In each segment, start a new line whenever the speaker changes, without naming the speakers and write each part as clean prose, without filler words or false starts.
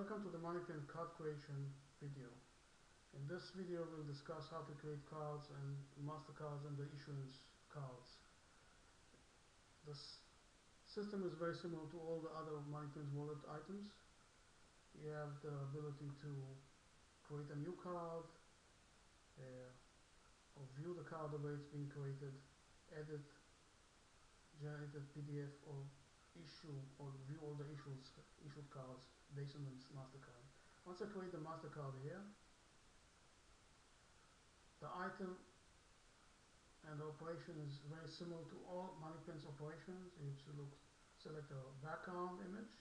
Welcome to the MoneyPin card creation video. In this video we'll discuss how to create cards and MasterCards and the issuance cards. This system is very similar to all the other MoneyPins wallet items. You have the ability to create a new card, or view the card the way it's being created, edit, generate a PDF, or issue or view all the issued cards based on this MasterCard. Once I create the MasterCard here, the item and the operation is very similar to all MoneyPins operations. You should select a background image,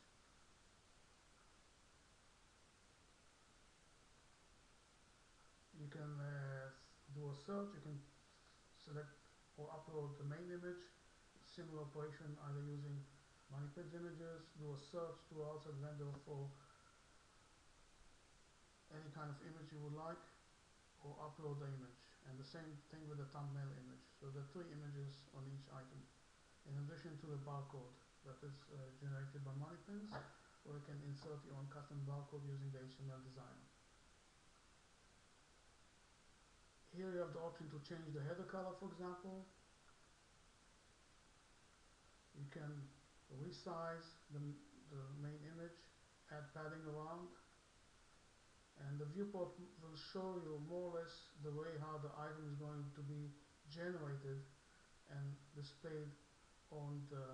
you can do a search, you can select or upload the main image, similar operation either using MoneyPins images, do a search to outside vendor for any kind of image you would like, or upload the image, and the same thing with the thumbnail image. So there are 3 images on each item, in addition to the barcode that is generated by MoneyPins, or you can insert your own custom barcode using the HTML designer. Here you have the option to change the header color, for example. You can resize the main image, add padding around, and the viewport will show you more or less the way how the item is going to be generated and displayed on the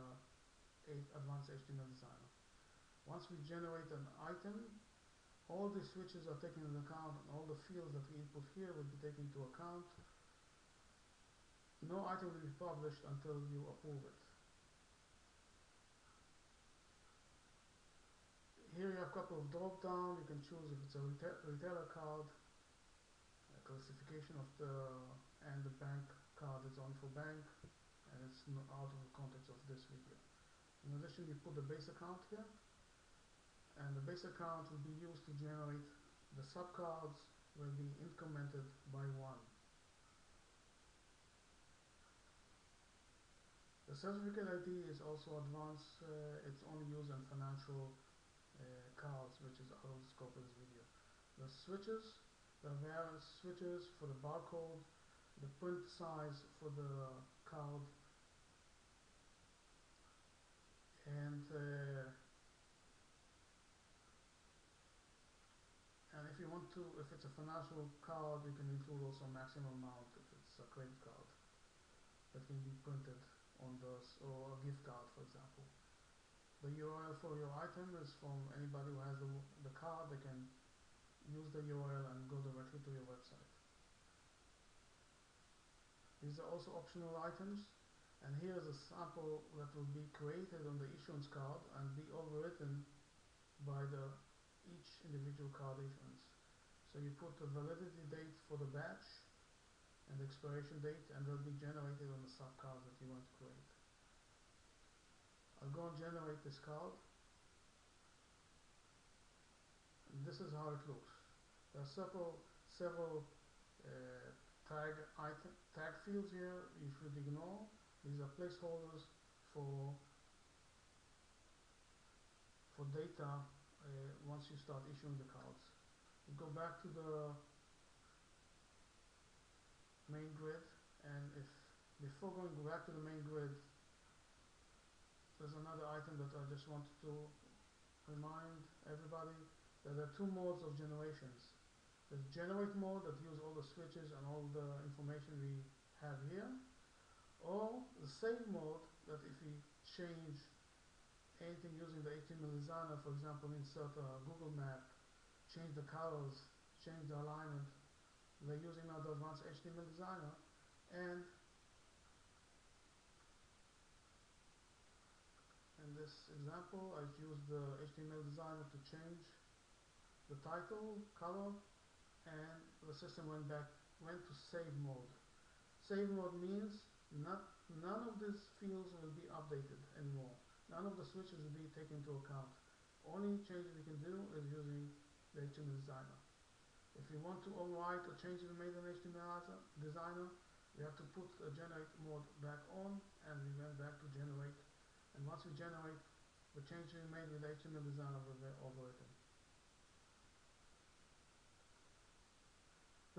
advanced HTML designer. Once we generate an item, all the switches are taken into account, and all the fields that we input here will be taken into account. No item will be published until you approve it. Here you have a couple of drop down. You can choose if it's a retailer card, a classification of and the bank card is on for bank, and it's out of the context of this video. In addition, you put the base account here, and the base account will be used to generate the subcards, will be incremented by 1. The certificate ID is also advanced. It's only used in financial cards, which is out of the scope of this video. The switches, the various switches for the barcode, the print size for the card, and if you want to, if it's a financial card, you can include also maximum amount if it's a credit card that can be printed on those, or a gift card, for example. The URL for your item is from anybody who has the card. They can use the URL and go directly to your website. These are also optional items, and here is a sample that will be created on the issuance card and be overwritten by each individual card issuance. So you put the validity date for the batch and the expiration date, and they'll be generated on the subcard that you want to create. I'll go and generate this card, and this is how it looks. There are several tag fields here you should ignore. These are placeholders for data once you start issuing the cards. You go back to the main grid, and before going back to the main grid, there's another item that I just wanted to remind everybody that there are 2 modes of generations. There's generate mode that uses all the switches and all the information we have here, or the save mode that if we change anything using the HTML designer, for example, insert a Google map, change the colors, change the alignment, they're using now the advanced HTML designer, and in this example, I've used the HTML designer to change the title, color, and the system went to save mode. Save mode means none of these fields will be updated anymore. None of the switches will be taken into account. Only change we can do is using the HTML designer. If you want to overwrite or change the made in HTML designer, we have to put the generate mode back on, and we went back to generate. And once we generate, the change we made with HTML designer will be overwritten.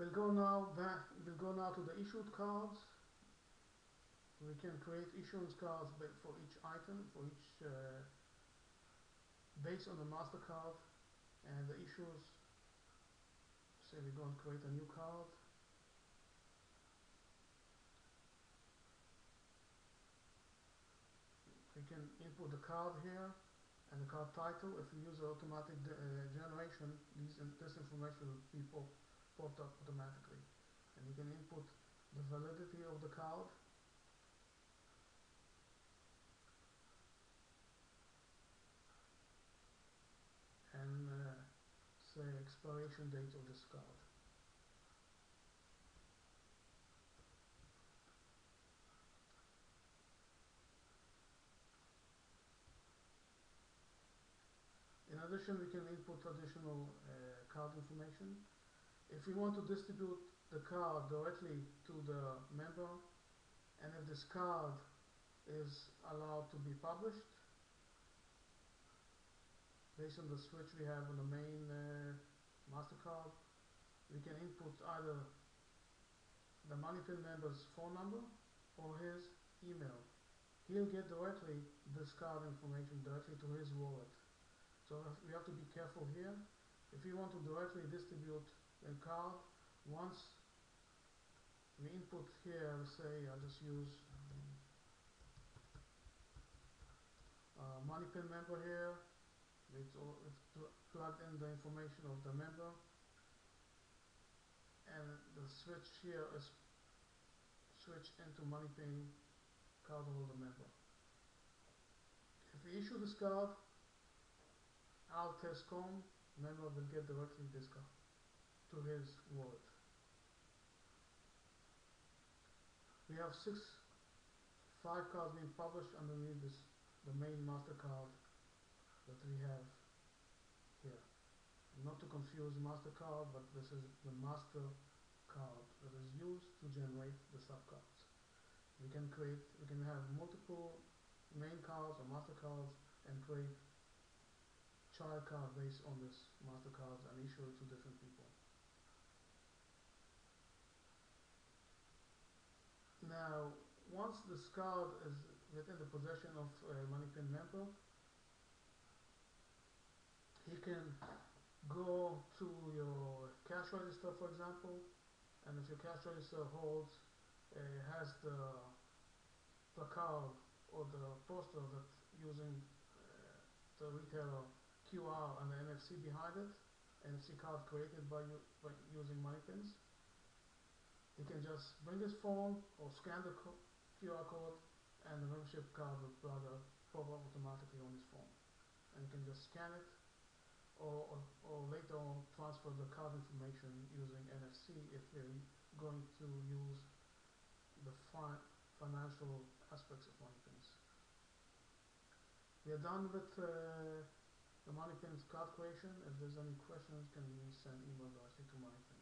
We'll go now to the issued cards. We can create issuance cards for each item, for each based on the MasterCard and the issues. Say we go and create a new card. We can input the card here and the card title. If we use automatic generation, this information will be popped up automatically. And you can input the validity of the card. And say expiration date of this card. In addition, we can input additional card information. If we want to distribute the card directly to the member, and if this card is allowed to be published, based on the switch we have on the main MasterCard, we can input either the MoneyPin member's phone number or his email. He'll get directly this card information directly to his wallet. So we have to be careful here. If we want to directly distribute the card, once we input here, say I'll just use MoneyPin member here. It's plugged in the information of the member, and the switch here is switched into MoneyPin cardholder member. If we issue this card, Alt-com, member will get directly this card to his wallet. We have 5 cards being published underneath the main MasterCard that we have here. Not to confuse MasterCard, but this is the master card that is used to generate the subcards. We can have multiple main cards or MasterCards and create child card based on this MasterCards and issue it to different people. Now, once this card is within the possession of a MoneyPin member, he can go to your cash register, for example, and if your cash register has the placard or the poster that using the retailer QR and the NFC behind it, NFC card created by using MoneyPins, he can just bring his phone or scan the QR code, and the membership card will pop up automatically on his phone, and he can just scan it, or later on transfer the card information using NFC if we're going to use the financial aspects of MoneyPins. We are done with the MoneyPins card creation. If there's any questions, can you send email directly to MoneyPins.